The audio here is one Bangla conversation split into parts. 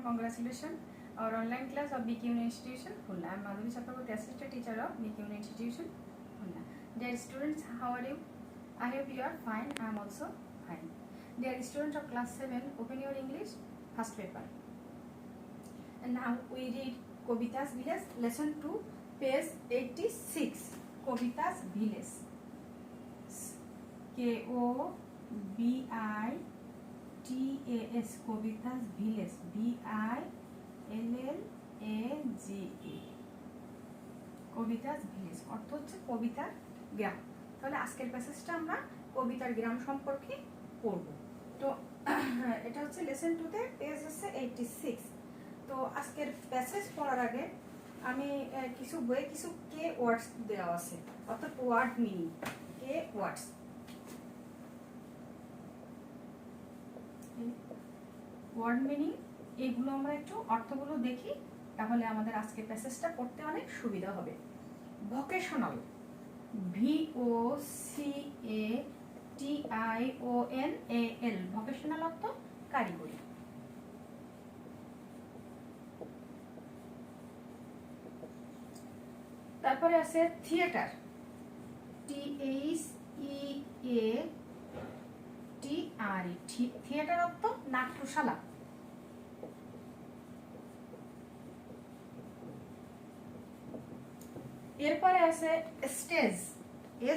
Congratulations. Our online class of BQ Institution, Khulna. I am Madhuri Chakraborty, assistant teacher of BQ Institution, Khulna. Dear students, how are you? I hope you are fine. I am also fine. Dear students of class 7, open your English first paper. And now we read Kobita's Village, lesson 2, page 86. Kobita's Village. K-O-B-I-T-A-S, Kobita's Village, V-I-L-L-A-G-E, Kobita's village অর্থ হচ্ছে কবিতার গ্রাম। তাহলে আজকের প্যাসেজটা আমরা কবিতার গ্রাম সম্পর্কে পড়ব। তো এটা হচ্ছে লেসন 2 তে পেজ হচ্ছে 86। তো আজকের প্যাসেজ পড়ার আগে আমি কিছু বইয়ে কিছু কে ওয়ার্ডস দেওয়া আছে, অর্থাৎ ওয়ার্ড মিনিং, কে ওয়ার্ডস। ওয়ার্ড মিনিং এগুলো আমরা একটু অর্থগুলো দেখি, তাহলে আমাদের আজকে প্যাসেজটা পড়তে অনেক সুবিধা হবে। ভোকেশনাল, VOCATIONAL, ভোকেশনাল অর্থ কারিগরি। তারপরে আছে থিয়েটার, THEATRE, থিয়েটার অর্থ নাট্যশালা। এরপরে আছে স্টেজ,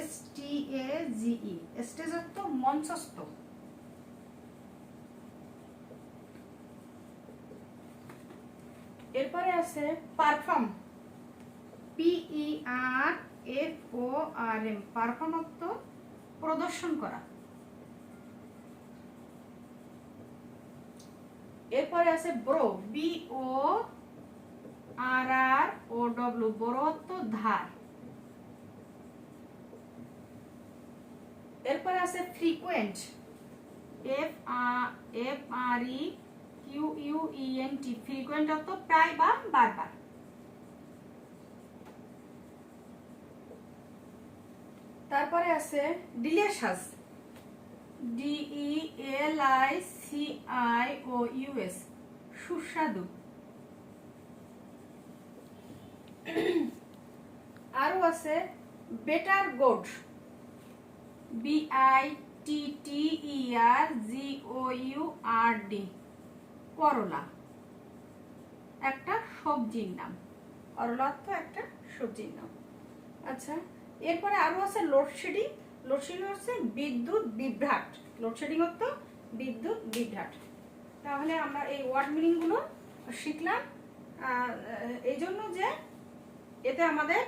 STAGE, স্টেজ অর্থ মঞ্চস্থ। এরপরে আছে পারফর্ম, PERFORM, পারফর্ম অর্থ প্রদর্শন করা। এরপরে আছে ব্রো, BORROW, বড় অর্থ ধার। এরপরে আছে ফ্রিকুয়েন্ট, FREQUENT, ফ্রিকুয়েন্ট অর্থ প্রায় বা বারবার। তারপরে আছে ডিলিশাস, DELICIOUS, সুস্বাদু। আরো আছে বেটার গোড, BITTERGOURD, করলা, একটা সবজির নাম। করলা অর্থ একটা সবজির নাম। আচ্ছা, এরপরে আরো আছে লোডশেডিং। লোডশেডিং হচ্ছে বিদ্যুৎ বিভ্রাট, লোডশেডিং অর্থ বিদ্যুৎ বিভ্রাট। তাহলে আমরা এই ওয়ার্ড মিনিং গুলো শিখলাম এই জন্য যে এতে আমাদের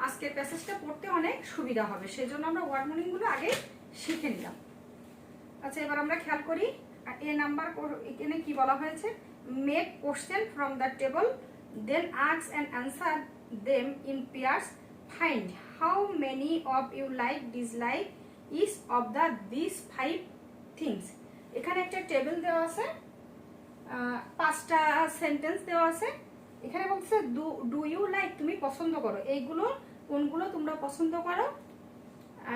আজকের প্যাসেজটা পড়তে অনেক সুবিধা হবে, সেজন্য আমরা ওয়ার্ড মিনিং গুলো আগে শিখে নিলাম। আচ্ছা, এবার আমরা খেয়াল করি এ নাম্বার এখানে কি বলা হয়েছে। Make question from the table, then ask and answer them in pairs, find how many of you like dislike each of the this 5 things. এখানে একটা টেবিল দেওয়া আছে, 5টা সেন্টেন্স দেওয়া আছে। এখানে বলছে ডু ইউ লাইক, তুমি পছন্দ করো। এইগুলো কোনগুলো তোমরা পছন্দ করো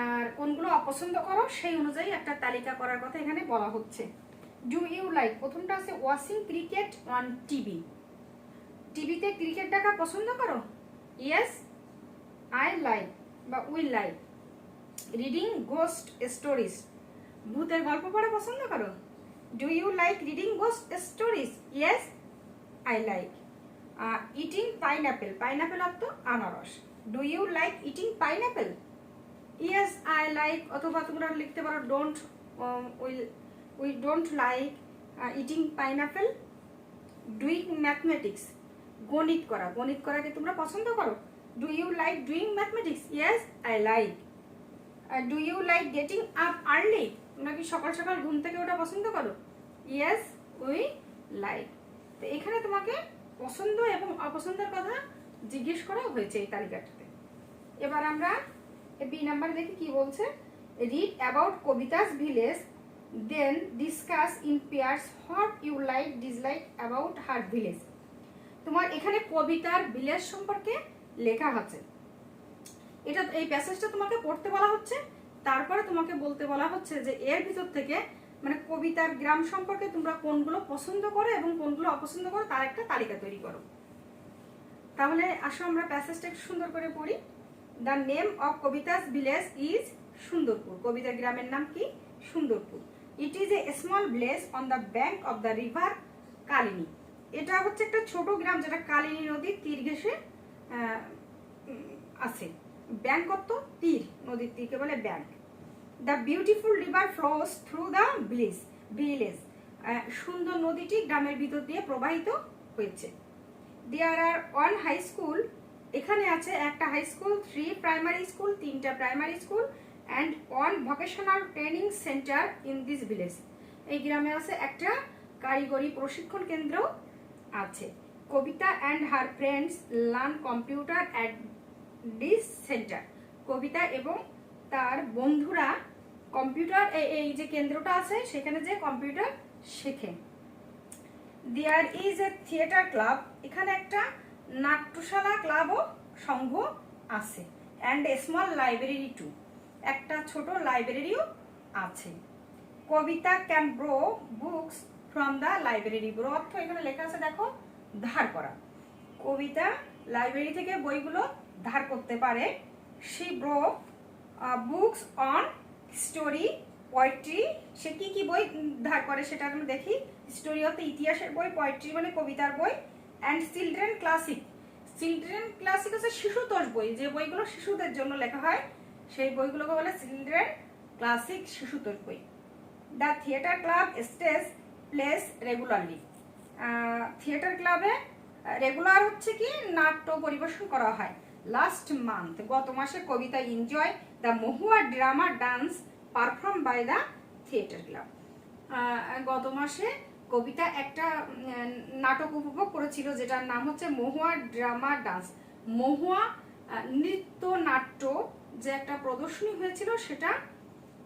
আর কোনগুলো অপছন্দ করো সেই অনুযায়ী একটা তালিকা করার কথা এখানে বলা হচ্ছে। ডু ইউ লাইক, প্রথমটা আছে ওয়াচিং ক্রিকেট অন টিভি, টিভিতে ক্রিকেট দেখা পছন্দ করো। ইয়েস আই লাইক বা we like. Reading ghost stories, ভূতের গল্প পড়া পছন্দ করো। Do you like reading ghost stories? Yes I like. Eating pineapple, pineapple অর্থ আনারস। Do you like eating pineapple? Yes I like. অথবা তোমরা লিখতে পারো don't, we don't like eating pineapple. Doing mathematics, গণিত করা, গণিত করাকে তোমরা পছন্দ করো। Do you like doing mathematics? Yes I like. Do you like getting up early, তোমরা কি সকাল সকাল ঘুম থেকে ওটা পছন্দ করো? Yes we like. তো এখানে তোমাকে পছন্দ এবং অপছন্দের কথা জিজ্ঞেস করা হয়েছে এই তালিকাটাতে। এবার আমরা বি নাম্বার দেখি কি বলছে। Read about Kobita's village, then discuss in pairs what you like dislike about her village. তোমার এখানে কবিতার ভিলেজ সম্পর্কে লেখা আছে। এটা এই প্যাসেজটা তোমাকে পড়তে বলা হচ্ছে, তারপরে তোমাকে বলতে বলা হচ্ছে যে এর ভিতর থেকে মানে কবিতার গ্রাম সম্পর্কে তোমরা কোনগুলো পছন্দ করো এবং কোনগুলো অপছন্দ করো তার একটা তালিকা তৈরি করো। তাহলে আসো আমরা প্যাসেজটা একটু সুন্দর করে পড়ি। The name of Kobita's village is Sundarpur. কবিতার গ্রামের নাম কি? Sundarpur. It is a small village on the bank of the river Kalini. এটা হচ্ছে একটা ছোট গ্রাম যেটা কালিনী নদীর তীর ঘেঁষে আছে। ব্যাঙ্ক অর্থ তীর, নদীর তীরকে বলে bank. The beautiful river flows through the village. সুন্দর নদীটি গ্রামের ভিতর দিয়ে প্রবাহিত হয়েছে। There are one high school. এখানে আছে একটা হাই স্কুল, 3 প্রাইমারি স্কুল, 3টা primary school, and 1 vocational training centre in this village. এই গ্রামে আছে একটা কারিগরি প্রশিক্ষণ কেন্দ্র আছে। Kobita and her friends learn computer at this centre. Kobita এবং তার বন্ধুরা কম্পিউটার, এই যে কেন্দ্রটা আছে সেখানে যে কম্পিউটার শেখে। There is a theatre club. এখানে একটা নাট্যশালা ক্লাব ও সংঘ আছে। And a small library too. একটা ছোট লাইব্রেরিও আছে। Kobita can borrow books from the library. Borrow অর্থ এখানে লেখা আছে দেখো, ধার করা। কবিতা লাইব্রেরি থেকে বইগুলো ধার করতে পারে। She borrow books on story, poetry. সে কি কি বই ধার করে সেটা আমরা দেখি। স্টোরি অর্থ ইতিহাসের বই, পোয়েট্রি মানে কবিতার বই, and children classic. Children classic হচ্ছে শিশুতোষ বই, যে বইগুলো শিশুদের জন্য লেখা হয় সেই বইগুলোকে বলে চিলড্রেন ক্লাসিক, শিশুতোষ বই। The theatre club stage place regularly. Theatre ক্লাবে রেগুলার হচ্ছে কি নাট্য পরিবেশন করা হয়। লাস্ট মান্থ, গত মাসে Kobita enjoy the Mahua drama dance perform by the theatre club. গত মাসে কবিতা একটা নাটক উপভোগ করেছিল যেটার নাম হচ্ছে মহুয়া ড্রামা ডান্স। মহুয়া নৃত্য নাট্য যে একটা প্রদর্শনী হয়েছিল সেটা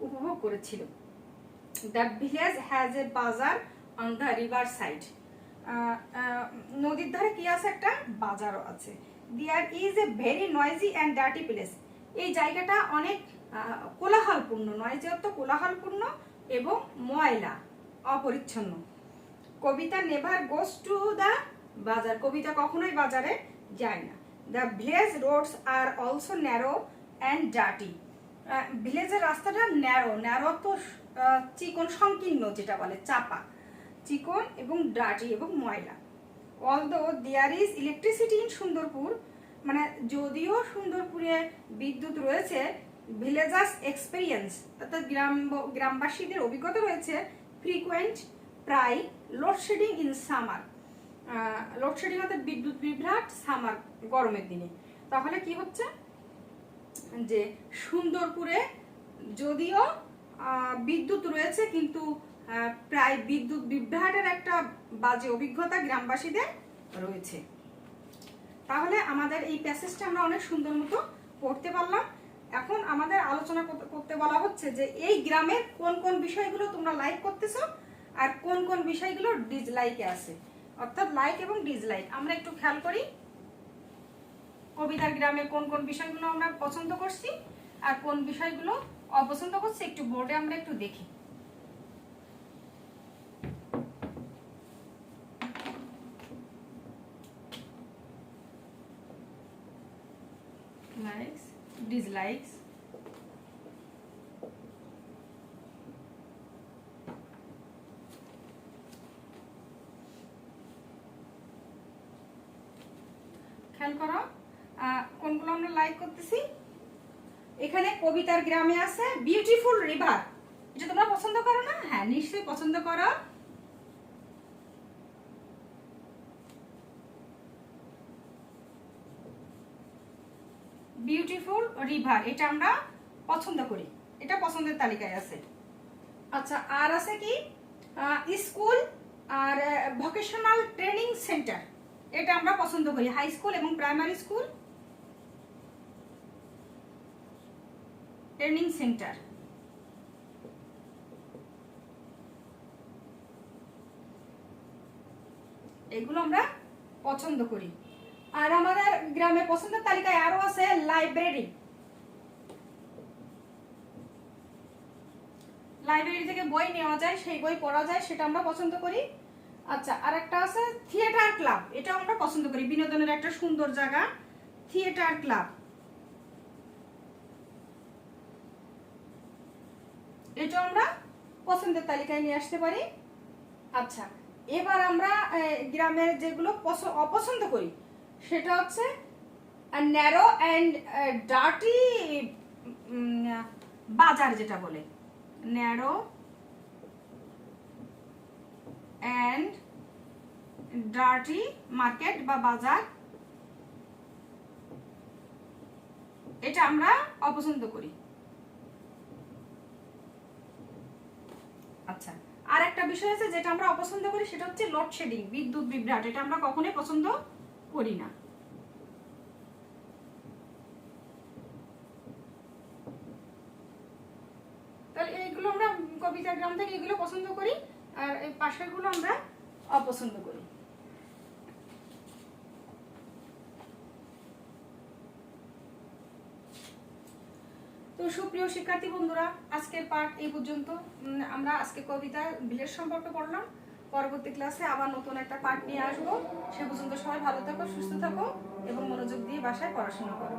উপভোগ করেছিল। দ্য ভিলেজ হ্যাজ এ বাজার অন দ্য রিভার সাইড। নদীর ধারে কি আছে? একটা বাজারও আছে। There is a very noisy and dirty place. এই জায়গাটা অনেক কোলাহলপূর্ণ। নয়েজি অর্থ কোলাহলপূর্ণ এবং ময়লা, অপরিচ্ছন্ন। Kobita never goes to the bazaar. Kobita কখনোই বাজারে যায় না। The village roads are also narrow and dirty. ভিলেজের রাস্তাটা ন্যারো, ন্যারো তো চিকন, সংকীর্ণ যেটা বলে, চাপা, চিকন, এবং ডার্টি এবং ময়লা। Although there is electricity in Sundarpur. মানে যদিও সুন্দরপুরে বিদ্যুৎ রয়েছে, ভিলেজার্স এক্সপিরিয়েন্স অর্থাৎ গ্রামবাসীদের অভিজ্ঞতা রয়েছে ফ্রিকুয়েন্ট, প্রায় লোডশেডিং ইন সামার। লোডশেডিং অর্থাৎ বিদ্যুৎ বিভ্রাট সামার, গরমের দিনে। তাহলে কি হচ্ছে যে সুন্দরপুরে যদিও বিদ্যুৎ রয়েছে কিন্তু প্রায় বিদ্যুৎ বিভ্রাটের একটা বাজে অভিজ্ঞতা গ্রামবাসীদের রয়েছে। তাহলে আমাদের এই প্যাসেজটা আমরা অনেক সুন্দর মতো পড়তে পারলাম। এখন আমাদের আলোচনা করতে বলা হচ্ছে যে এই গ্রামের কোন কোন বিষয়গুলো তোমরা লাইক করতেছো আর কোন কোন বিষয়গুলো ডিসলাইকে আছে, অর্থাৎ লাইক এবং ডিসলাইক। আমরা একটু খেয়াল করি কবিতার গ্রামে কোন কোন বিষয়গুলো আমরা পছন্দ করছি আর কোন বিষয়গুলো অপছন্দ করছি। একটু বোর্ডে আমরা একটু দেখি। Likes, dislikes. খেয়াল করো কোনগুলো আমরা লাইক করতেছি। এখানে কবিতার গ্রামে আছে বিউটিফুল রিভার। এটা তোমরা পছন্দ করো না? হ্যাঁ, নিশ্চয়ই পছন্দ করো। বিউটিফুল রিভার এটা আমরা পছন্দ করি, এটা পছন্দের তালিকায় আছে। আচ্ছা, আর আছে কি স্কুল আর ভোকেশনাল ট্রেনিং সেন্টার, এটা আমরা পছন্দ করি। হাই স্কুল এবং প্রাইমারি স্কুল ট্রেনিং সেন্টার, এগুলো আমরা পছন্দ করি। আর আমাদের গ্রামের পছন্দের তালিকায় আরো আছে লাইব্রেরি। লাইব্রেরি থেকে বই নেওয়া যায়, সেই বই পড়া যায়, সেটা আমরা পছন্দ করি। আচ্ছা, আর একটা আছে থিয়েটার ক্লাব, এটা আমরা পছন্দ করি, বিনোদনের একটা সুন্দর জায়গা থিয়েটার ক্লাব, এটা আমরা পছন্দের তালিকায় নিয়ে আসতে পারি। আচ্ছা, এবার আমরা গ্রামের যেগুলো অপছন্দ করি সেটা হচ্ছে ন্যারো অ্যান্ড ডার্টি বাজার, যেটা বলে ন্যারো অ্যান্ড ডার্টি মার্কেট বা বাজার, এটা আমরা অপছন্দ করি। আচ্ছা, আর একটা বিষয় আছে যেটা আমরা অপছন্দ করি, সেটা হচ্ছে লোডশেডিং, বিদ্যুৎ বিভ্রাট, এটা আমরা কখনোই পছন্দ করি না। তাহলে এইগুলো আমরা কবিতার গ্রাম থেকে এগুলো পছন্দ করি, আর এই পাশের গুলো আমরা অপছন্দ করি। তো সুপ্রিয় শিক্ষার্থী বন্ধুরা, আজকের পাঠ এই পর্যন্ত। আমরা আজকে কবিতা ভিলেজ সম্পর্কে পড়লাম। পরবর্তী ক্লাসে আবার নতুন একটা পাঠ নিয়ে আসবো। সে পর্যন্ত সবাই ভালো থাকো, সুস্থ থাকো এবং মনোযোগ দিয়ে বাসায় পড়াশোনা করো।